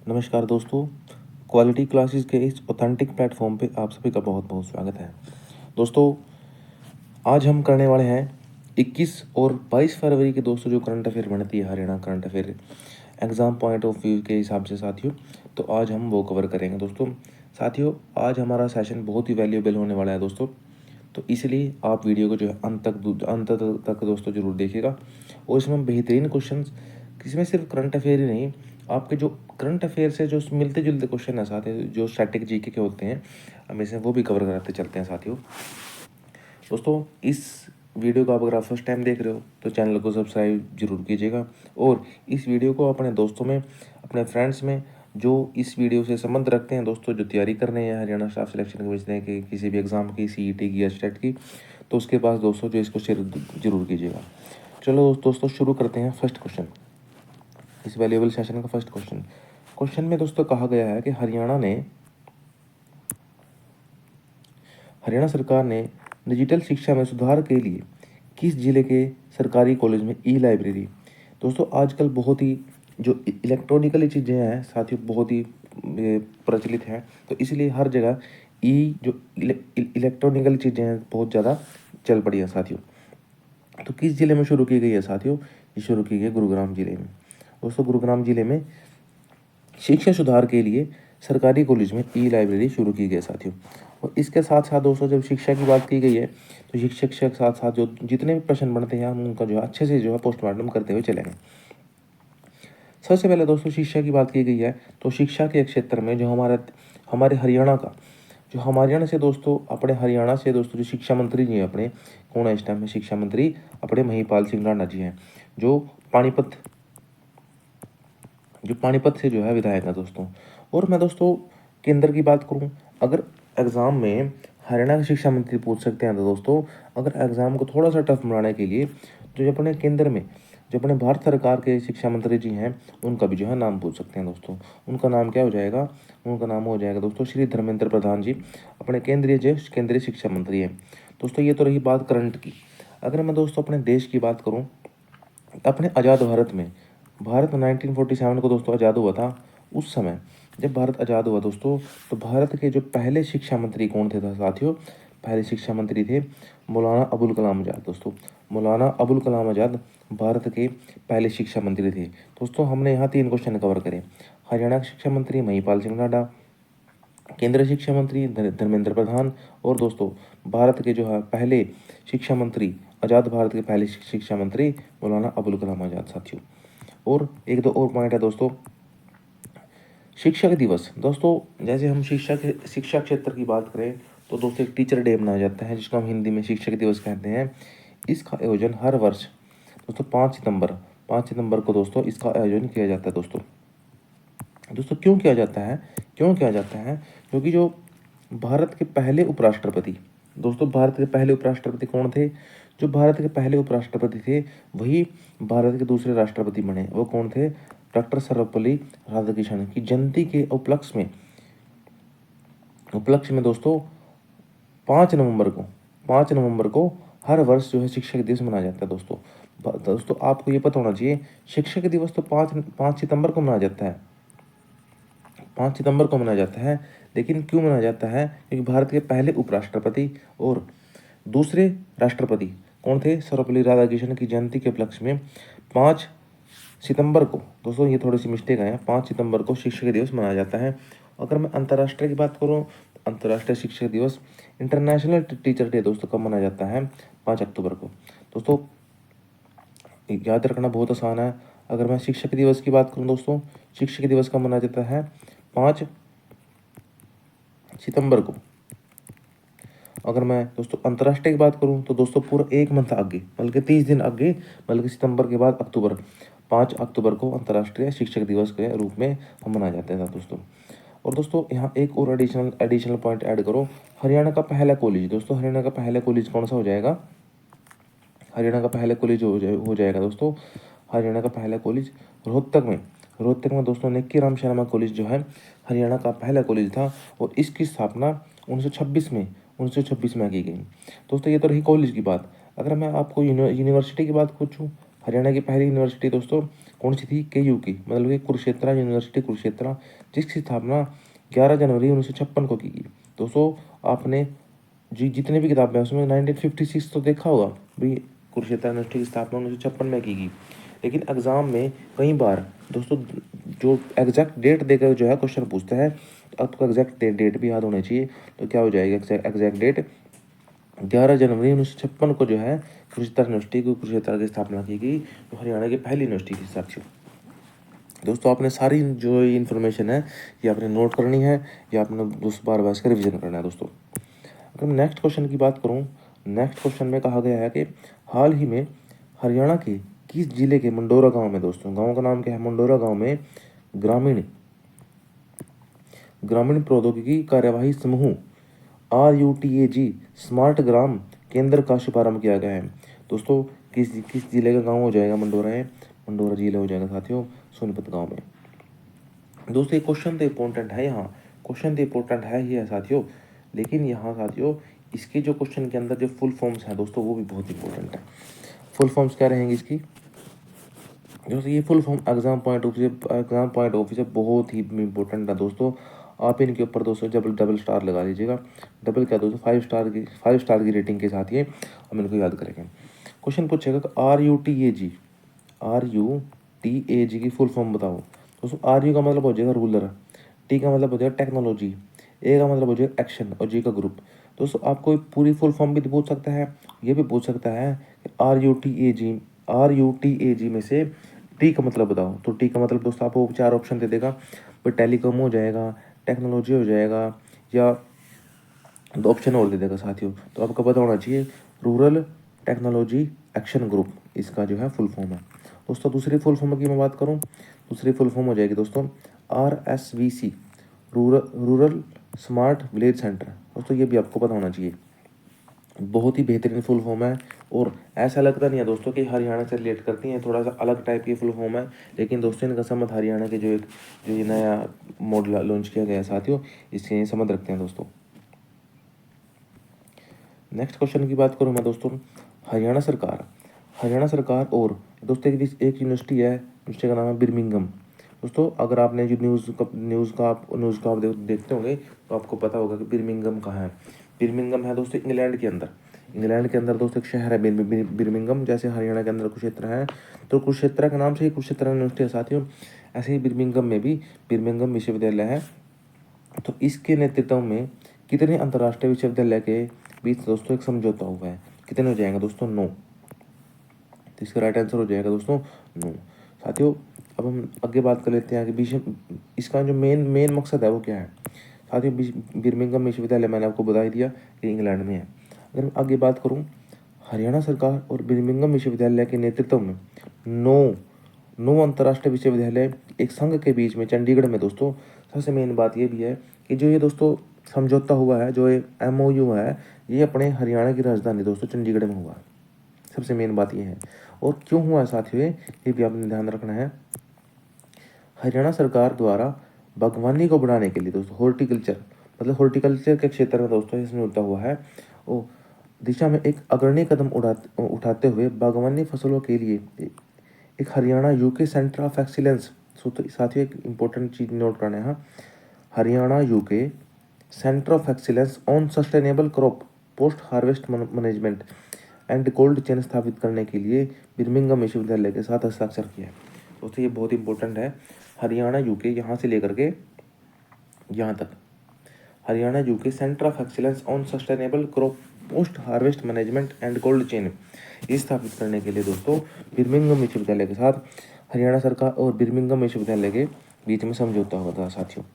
नमस्कार दोस्तों, quality classes के इस ऑथेंटिक प्लेटफॉर्म पे आप सभी का बहुत बहुत स्वागत है। दोस्तों, आज हम करने वाले हैं 21 और 22 फरवरी के दोस्तों जो करंट अफेयर बनती है Haryana current affair exam point of view के हिसाब से साथियों, तो आज हम वो कवर करेंगे दोस्तों। साथियों, आज हमारा सेशन बहुत ही वैल्यूएबल होने वाला है दोस्तों, तो इसलिए आप वीडियो को जो है अंत तक दोस्तों ज़रूर देखिएगा। और इसमें हम बेहतरीन क्वेश्चन, इसमें सिर्फ करंट अफेयर ही नहीं, आपके जो करंट अफेयर से जो मिलते जुलते क्वेश्चन है साथियों, जो स्टैटिक जीके के होते हैं, हम इसे वो भी कवर कराते चलते हैं साथियों। दोस्तों, इस वीडियो को अगर आप फर्स्ट टाइम देख रहे हो तो चैनल को सब्सक्राइब जरूर कीजिएगा और इस वीडियो को अपने दोस्तों में, अपने फ्रेंड्स में जो इस वीडियो से संबंध रखते हैं दोस्तों, जो तैयारी कर रहे हैं हरियाणा स्टाफ सिलेक्शन कमीशन की किसी भी एग्जाम की, सीईटी की या स्टेट की, तो उसके पास दोस्तों जो इसको शेयर जरूर कीजिएगा। चलो दोस्तों, शुरू करते हैं फर्स्ट क्वेश्चन, इस वैल्यूएबल सेशन का फर्स्ट क्वेश्चन। क्वेश्चन में दोस्तों कहा गया है कि हरियाणा सरकार ने डिजिटल शिक्षा में सुधार के लिए किस जिले के सरकारी कॉलेज में ई लाइब्रेरी। दोस्तों, आजकल बहुत ही जो इलेक्ट्रॉनिकली चीज़ें हैं साथियों, बहुत ही प्रचलित हैं, तो इसलिए हर जगह जो इलेक्ट्रॉनिकल चीज़ें हैं बहुत ज़्यादा चल पड़ी हैं साथियों। तो किस जिले में शुरू की गई है साथियों? ये शुरू की गई है गुरुग्राम जिले में। दोस्तों, गुरुग्राम जिले में शिक्षा सुधार के लिए सरकारी कॉलेज में ई लाइब्रेरी शुरू की गई है साथियों। और इसके साथ साथ दोस्तों, जब शिक्षा की बात की गई है तो शिक्षक के साथ साथ जो जितने भी प्रश्न बनते हैं हम उनका जो है अच्छे से जो है पोस्टमार्टम करते हुए चलेंगे। सबसे पहले दोस्तों शिक्षा की बात की गई है, तो शिक्षा के क्षेत्र में जो हमारे हरियाणा का, जो हरियाणा से दोस्तों, अपने हरियाणा से दोस्तों जो शिक्षा मंत्री जी हैं अपने, कौन है इस टाइम में शिक्षा मंत्री? अपने महिपाल सिंह राणा जी हैं, जो पानीपत से जो है विधायक है दोस्तों। और मैं दोस्तों केंद्र की बात करूं, अगर एग्ज़ाम में हरियाणा के शिक्षा मंत्री पूछ सकते हैं तो दोस्तों, अगर एग्ज़ाम को थोड़ा सा टफ बनाने के लिए जो अपने केंद्र में जो अपने भारत सरकार के शिक्षा मंत्री जी हैं उनका भी जो है नाम पूछ सकते हैं दोस्तों। उनका नाम क्या हो जाएगा? उनका नाम हो जाएगा दोस्तों श्री धर्मेंद्र प्रधान जी, अपने केंद्रीय शिक्षा मंत्री हैं दोस्तों। ये तो रही बात करंट की। अगर मैं दोस्तों अपने देश की बात करूँ, अपने आज़ाद भारत 1947 को दोस्तों आज़ाद हुआ था। उस समय जब भारत आज़ाद हुआ दोस्तों, तो भारत के जो पहले शिक्षा मंत्री कौन थे साथियों? पहले शिक्षा मंत्री थे मौलाना अबुल कलाम आज़ाद दोस्तों। मौलाना अबुल कलाम आज़ाद भारत के पहले शिक्षा मंत्री थे दोस्तों। हमने यहाँ 3 क्वेश्चन कवर करे। हरियाणा के शिक्षा मंत्री महिपाल सिंह राणा, केंद्रीय शिक्षा मंत्री धर्मेंद्र प्रधान, और दोस्तों भारत के जो है पहले शिक्षा मंत्री, आज़ाद भारत के पहले शिक्षा मंत्री मौलाना अबुल कलाम आज़ाद साथियों। और एक दो और पॉइंट है दोस्तों। शिक्षक दिवस दोस्तों, जैसे हम शिक्षा क्षेत्र की बात करें तो दोस्तों एक टीचर डे मनाया जाता है, जिसको हम हिंदी में शिक्षक दिवस कहते हैं। इसका आयोजन हर वर्ष दोस्तों 5 सितंबर को दोस्तों इसका आयोजन किया जाता है दोस्तों। क्यों किया जाता है? क्योंकि जो भारत के पहले उपराष्ट्रपति दोस्तों, भारत के पहले उपराष्ट्रपति कौन थे? जो भारत के पहले उपराष्ट्रपति थे वही भारत के दूसरे राष्ट्रपति बने। वो कौन थे? डॉक्टर सर्वपल्ली राधाकृष्णन की जयंती के उपलक्ष्य में दोस्तों 5 नवंबर को हर वर्ष जो है शिक्षक दिवस मनाया जाता है दोस्तों। आपको ये पता होना चाहिए, शिक्षक दिवस तो 5 सितंबर को मनाया जाता है। 5 सितंबर को मनाया जाता है, लेकिन क्यों मनाया जाता है? क्योंकि भारत के पहले उपराष्ट्रपति और दूसरे राष्ट्रपति कौन थे? सर्वपल्ली राधाकृष्णन की जयंती के उपलक्ष्य में 5 सितंबर को दोस्तों, ये थोड़ी सी मिस्टेक है, 5 सितंबर को शिक्षक दिवस मनाया जाता है। अगर मैं अंतर्राष्ट्रीय की बात करूँ, अंतर्राष्ट्रीय शिक्षक दिवस, इंटरनेशनल टीचर डे दोस्तों कब मनाया जाता है? 5 अक्टूबर को दोस्तों। याद रखना बहुत आसान है। अगर मैं शिक्षक दिवस की बात करूँ दोस्तों, शिक्षक दिवस कब मनाया जाता है? 5 सितंबर को। अगर मैं दोस्तों अंतर्राष्ट्रीय की बात करूं तो दोस्तों पूरा 1 मंथ आगे, बल्कि 30 दिन आगे, बल्कि सितंबर के बाद अक्टूबर, 5 अक्टूबर को अंतर्राष्ट्रीय शिक्षक दिवस के रूप में हम मनाए जाते हैं दोस्तों। और दोस्तों यहाँ एक और एडिशनल पॉइंट ऐड करो, हरियाणा का पहला कॉलेज दोस्तों, हरियाणा का पहला कॉलेज कौन सा हो जाएगा? हरियाणा का पहला कॉलेज हो जाएगा दोस्तों, हरियाणा का पहला कॉलेज रोहतक में दोस्तों निक्की राम शर्मा कॉलेज जो है हरियाणा का पहला कॉलेज था, और इसकी स्थापना 1926 में की गई दोस्तों। ये तो रही कॉलेज की बात। अगर मैं आपको यूनिवर्सिटी की बात पूछूँ, हरियाणा की पहली यूनिवर्सिटी दोस्तों कौन सी थी? KU की, मतलब कि कुरुक्षेत्र यूनिवर्सिटी कुरुक्षेत्र, जिसकी स्थापना 11 जनवरी 1956 को की गई। दोस्तों आपने जी जितने भी किताबें हैं उसमें 1956 तो देखा होगा भाई, कुरुक्षेत्र यूनिवर्सिटी की स्थापना 1956 में की गई। लेकिन एग्जाम में कई बार दोस्तों जो एग्जैक्ट डेट देकर जो है क्वेश्चन पूछता है, तो आपको एग्जैक्ट डेट भी याद होनी चाहिए। तो क्या हो जाएगा एग्जैक्ट डेट? 11 जनवरी 1956 को जो है कुरुक्षेत्र यूनिवर्सिटी को कुरुक्षेत्र की स्थापना की गई, जो हरियाणा की पहली यूनिवर्सिटी थी साथियों। दोस्तों आपने सारी जो इन्फॉर्मेशन है ये आपने नोट करनी है, या आपने दोस्तों बार बार इसका रिविजन करना है दोस्तों। अगर मैं नेक्स्ट क्वेश्चन की बात करूं, नेक्स्ट क्वेश्चन में कहा गया है कि हाल ही में हरियाणा के किस जिले के मंडोरा गांव में, दोस्तों गांव का नाम क्या है? मंडोरा गांव में ग्रामीण ग्रामीण प्रौद्योगिकी कार्यवाही समूह RUTAG स्मार्ट ग्राम केंद्र का शुभारंभ किया गया है। दोस्तों किस किस जिले का गांव हो जाएगा मंडोरा है? मंडोरा जिला हो जाएगा साथियों सोनीपत गांव में। दोस्तों ये क्वेश्चन तो इम्पोर्टेंट है, यहाँ क्वेश्चन तो इम्पोर्टेंट है ही है साथियों, लेकिन यहाँ साथियों इसके जो क्वेश्चन के अंदर जो फुल फॉर्म्स हैं दोस्तों वो भी बहुत इंपॉर्टेंट है। फुल फॉर्म्स क्या रहेंगी इसकी? दोस्तों ये full form exam point of view से बहुत ही इंपॉर्टेंट है दोस्तों। आप इनके ऊपर दोस्तों डबल डबल स्टार लगा लीजिएगा। डबल क्या दोस्तों? 5 स्टार की रेटिंग के साथ ये हम इनको याद करेंगे। क्वेश्चन पूछेगा कि RUTAG की फुल फॉर्म बताओ। दोस्तों RU का मतलब हो जाएगा रूलर, T का मतलब हो जाएगा टेक्नोलॉजी, A का मतलब हो जाएगा एक्शन और G का ग्रुप। दोस्तों आपको पूरी फुल फॉर्म भी पूछ सकता है, ये भी पूछ सकता है कि RUTAG में से टी का मतलब बताओ। तो टी का मतलब दोस्तों आपको 4 ऑप्शन दे देगा, भाई टेलीकॉम हो जाएगा, टेक्नोलॉजी हो जाएगा, या 2 ऑप्शन और दे देगा साथियों। तो आपको पता होना चाहिए रूरल टेक्नोलॉजी एक्शन ग्रुप, इसका जो है फुल फॉर्म है। दोस्तों दूसरी फुल फॉर्म की मैं बात करूं, दूसरी फुल फॉर्म हो जाएगी दोस्तों RSVC rural smart village centre. दोस्तों ये भी आपको पता होना चाहिए, बहुत ही बेहतरीन फुल फॉर्म है। और ऐसा लगता नहीं है दोस्तों कि हरियाणा से रिलेट करती हैं, थोड़ा सा अलग टाइप की फुल फॉर्म है, लेकिन दोस्तों इनका संबंध हरियाणा के जो ये नया मॉडल लॉन्च किया गया है साथियों, इससे संबंध रखते हैं दोस्तों। नेक्स्ट क्वेश्चन की बात करूँ मैं दोस्तों, हरियाणा सरकार और दोस्तों के बीच एक यूनिवर्सिटी है, यूनिवर्सिटी का नाम है बिर्मिंघम। दोस्तों अगर आपने जो न्यूज़ का आप देखते होंगे तो आपको पता होगा कि बिर्मिंघम कहाँ है। बिर्मिंघम है दोस्तों इंग्लैंड के अंदर दोस्तों एक शहर है बिर्मिंघम। जैसे हरियाणा के अंदर कुरुक्षेत्र है, तो कुरुक्षेत्र के नाम से ही कुरुक्षेत्र यूनिवर्सिटी है साथियों, ऐसे ही बिर्मिंघम में भी बिर्मिंघम विश्वविद्यालय है। तो इसके नेतृत्व में कितने अंतर्राष्ट्रीय विश्वविद्यालय के बीच दोस्तों एक समझौता हुआ है? कितने हो जाएंगे दोस्तों? 9। तो इसका राइट आंसर हो जाएगा दोस्तों 9। साथियों अब हम आगे बात कर लेते हैं कि इसका जो मेन मकसद है वो क्या है साथियों? बिर्मिंघम विश्वविद्यालय मैंने आपको बता ही दिया कि इंग्लैंड में है। अगर मैं आगे बात करूँ, हरियाणा सरकार और बिर्मिंघम विश्वविद्यालय के नेतृत्व में 9 अंतर्राष्ट्रीय विश्वविद्यालय एक संघ के बीच में चंडीगढ़ में दोस्तों। सबसे मेन बात ये भी है कि जो ये दोस्तों समझौता हुआ है, जो ये MOU है, ये अपने हरियाणा की राजधानी दोस्तों चंडीगढ़ में हुआ है। सबसे मेन बात ये है। और क्यों हुआ है साथियों ये भी आपने ध्यान रखना है। हरियाणा सरकार द्वारा बागवानी को बढ़ाने के लिए दोस्तों हॉर्टिकल्चर के क्षेत्र में दोस्तों इसमें होता हुआ है और दिशा में एक अग्रणी कदम उठाते हुए बागवानी फसलों के लिए एक Haryana UK centre of excellence. साथियों एक इम्पोर्टेंट चीज नोट करना है, Haryana UK centre of excellence on sustainable crop post harvest management and cold chain स्थापित करने के लिए बिर्मिंघम विश्वविद्यालय के साथ हस्ताक्षर किया है। दोस्तों ये बहुत इंपॉर्टेंट है, हरियाणा यूके यहाँ से लेकर के यहाँ तक, Haryana UK centre of excellence on sustainable crop post harvest management and cold chain ये स्थापित करने के लिए दोस्तों बिर्मिंघम विश्वविद्यालय के साथ हरियाणा सरकार और बिर्मिंघम विश्वविद्यालय के बीच में समझौता हुआ था साथियों।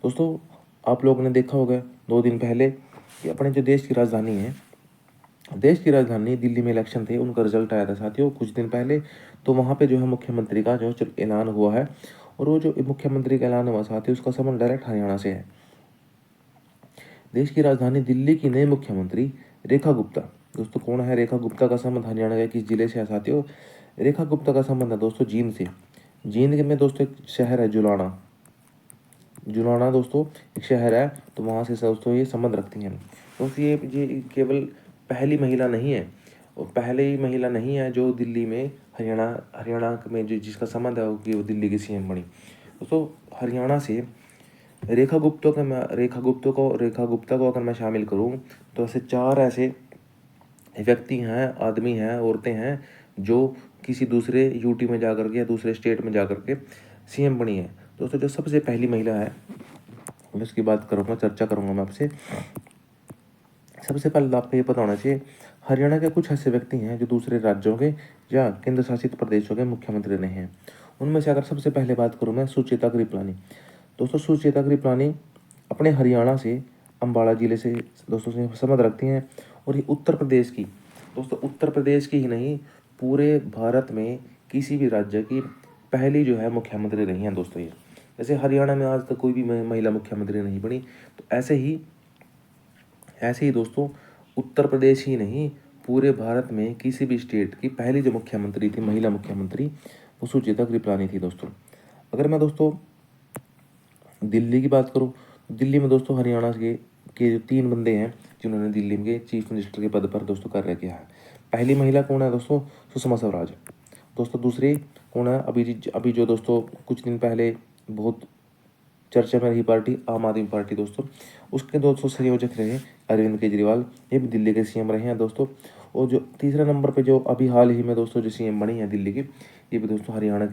दोस्तों आप लोगों ने देखा होगा 2 दिन पहले कि अपने जो देश की राजधानी दिल्ली में इलेक्शन थे, उनका रिजल्ट आया था साथियों कुछ दिन पहले। तो वहाँ पे जो है मुख्यमंत्री का जो ऐलान हुआ है, और वो जो मुख्यमंत्री का ऐलान हुआ साथियों उसका संबंध डायरेक्ट हरियाणा से है। देश की राजधानी दिल्ली की नई मुख्यमंत्री रेखा गुप्ता। दोस्तों कौन है रेखा गुप्ता? का संबंध हरियाणा के किस जिले से है साथियों? रेखा गुप्ता का संबंध है दोस्तों जींद से। जींद में दोस्तों एक शहर है जुलाना दोस्तों एक शहर है, तो वहाँ से दोस्तों ये संबंध रखती हैं। दोस्तों ये केवल पहली महिला नहीं है और पहले ही महिला नहीं है जो दिल्ली में हरियाणा में जो जिसका संबंध है कि वो दिल्ली की सीएम बनी। दोस्तों हरियाणा से रेखा गुप्ता को अगर मैं शामिल करूँ तो ऐसे 4 ऐसे व्यक्ति हैं, आदमी हैं, औरतें हैं जो किसी दूसरे यूटी में जाकर के या दूसरे स्टेट में जाकर के सीएम बनी है। दोस्तों जो सबसे पहली महिला है मैं उसकी बात करूँगा, चर्चा करूँगा मैं आपसे। सबसे पहले तो आपको ये पता होना चाहिए हरियाणा के कुछ ऐसे व्यक्ति हैं जो दूसरे राज्यों के या केंद्र शासित प्रदेशों के मुख्यमंत्री रहे हैं। उनमें से अगर सबसे पहले बात करूँ मैं सुचेता कृपलानी। दोस्तों सुचेता कृपलानी अपने हरियाणा से अम्बाला जिले से दोस्तों से संबंध रखती हैं और ये उत्तर प्रदेश की, दोस्तों उत्तर प्रदेश की ही नहीं पूरे भारत में किसी भी राज्य की पहली जो है मुख्यमंत्री रही हैं दोस्तों। ये जैसे हरियाणा में आज तक कोई भी महिला मुख्यमंत्री नहीं बनी, तो ऐसे ही दोस्तों उत्तर प्रदेश ही नहीं पूरे भारत में किसी भी स्टेट की पहली जो मुख्यमंत्री थी, महिला मुख्यमंत्री, वो सुचेता कृपलानी थी दोस्तों। अगर मैं दोस्तों दिल्ली की बात करूँ, दिल्ली में दोस्तों हरियाणा के जो 3 बंदे हैं जिन्होंने दिल्ली में चीफ मिनिस्टर के पद पर दोस्तों कार्य किया है। पहली महिला कौन है दोस्तों? सुषमा स्वराज। दोस्तों दूसरी कौन है? अभी जो दोस्तों कुछ दिन पहले बहुत चर्चा में रही पार्टी आम आदमी पार्टी दोस्तों, उसके दोस्तों संयोजक रहे अरविंद केजरीवाल, ये भी दिल्ली के सीएम रहे हैं दोस्तों। और जो तीसरे नंबर पे जो अभी हाल ही में दोस्तों जो सीएम बनी है दिल्ली की, ये भी दोस्तों हरियाणा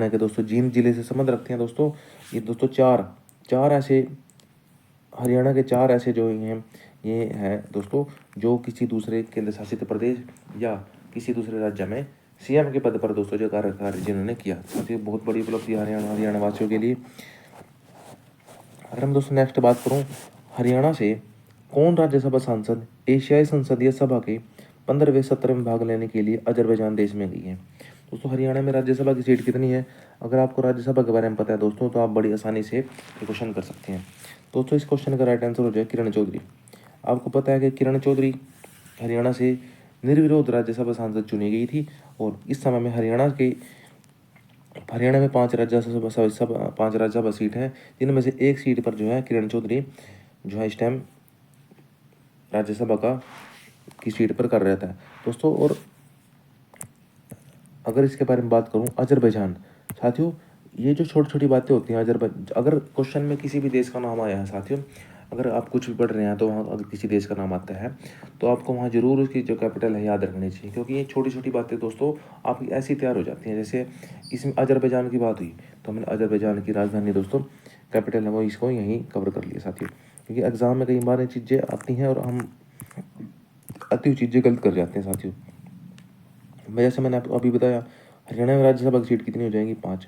के दोस्तों जींद जिले से संबंध रखते हैं दोस्तों। ये दोस्तों चार ऐसे हरियाणा के 4 ऐसे जो ये हैं दोस्तों जो किसी दूसरे केंद्र शासित प्रदेश या किसी दूसरे राज्य में सीएम के पद पर दोस्तों जो कार्य जिन्होंने किया। साथ बहुत बड़ी उपलब्धि हरियाणा वासियों के लिए। अगर हम दोस्तों नेक्स्ट बात करूं, हरियाणा से कौन राज्यसभा सांसद एशियाई संसदीय सभा के 15वें सत्र में भाग लेने के लिए अजरबैजान देश में गई है? दोस्तों हरियाणा में राज्यसभा की सीट कितनी है? अगर आपको राज्यसभा के बारे में पता है दोस्तों तो आप बड़ी आसानी से ये क्वेश्चन कर सकते हैं। दोस्तों इस क्वेश्चन का राइट आंसर हो जाए किरण चौधरी। आपको पता है कि किरण चौधरी हरियाणा से निर्विरोध राज्यसभा सांसद चुनी गई थी और इस समय में हरियाणा में 5 राज्यसभा सीट हैं, जिनमें से एक सीट पर जो है किरण चौधरी जो है इस टाइम राज्यसभा की सीट पर कर रहता है दोस्तों। और अगर इसके बारे में बात करूं अजरबैजान, साथियों ये जो छोटी छोटी बातें होती हैं अगर क्वेश्चन में किसी भी देश का नाम आया है साथियों, अगर आप कुछ भी पढ़ रहे हैं तो वहाँ अगर किसी देश का नाम आता है तो आपको वहाँ जरूर उसकी जो कैपिटल है याद रखनी चाहिए, क्योंकि ये छोटी छोटी बातें दोस्तों आपकी ऐसी तैयार हो जाती हैं। जैसे इसमें अजरबैजान की बात हुई तो हमने अजरबैजान की राजधानी दोस्तों कैपिटल है वो इसको यहीं कवर कर लिया साथियों, क्योंकि एग्जाम में कई बार ये चीज़ें आती हैं और हम अति चीज़ें गलत कर जाते हैं साथियों। जैसे मैंने आपको अभी बताया हरियाणा में राज्यसभा की सीट कितनी हो जाएंगी? 5।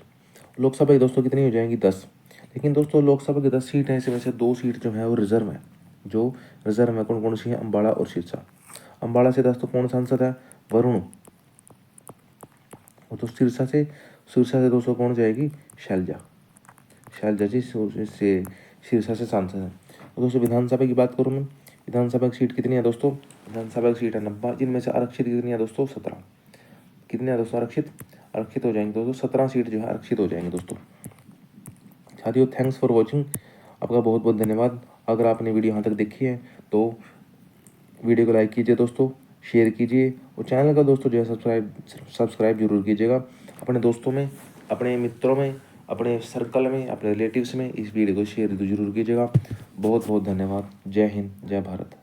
लोकसभा की दोस्तों कितनी हो जाएंगी? 10। लेकिन दोस्तों लोकसभा की 10 सीट हैं, इसमें से 2 सीट जो है वो रिजर्व है। जो रिजर्व है कौन कौन सी है? अम्बाड़ा और सिरसा। अम्बाड़ा से दोस्तों कौन सांसद है? वरुण। और तो सिरसा से दोस्तों कौन जाएगी? शैलजा जी से सिरसा से सांसद है। और दोस्तों विधानसभा की बात करूँ मैं, विधानसभा की सीट कितनी है दोस्तों? विधानसभा की सीट है 90, जिनमें से आरक्षित कितनी है दोस्तों? 17। कितने हैं दोस्तों आरक्षित हो जाएंगे दोस्तों? 17 सीट जो है आरक्षित हो जाएंगे दोस्तों। साथियों थैंक्स फॉर वॉचिंग, आपका बहुत बहुत धन्यवाद। अगर आपने वीडियो यहाँ तक देखी है तो वीडियो को लाइक कीजिए दोस्तों, शेयर कीजिए और चैनल का दोस्तों जो है सब्सक्राइब जरूर कीजिएगा। अपने दोस्तों में, अपने मित्रों में, अपने सर्कल में, अपने रिलेटिव्स में इस वीडियो को शेयर जरूर कीजिएगा। बहुत बहुत धन्यवाद। जय हिंद, जय भारत।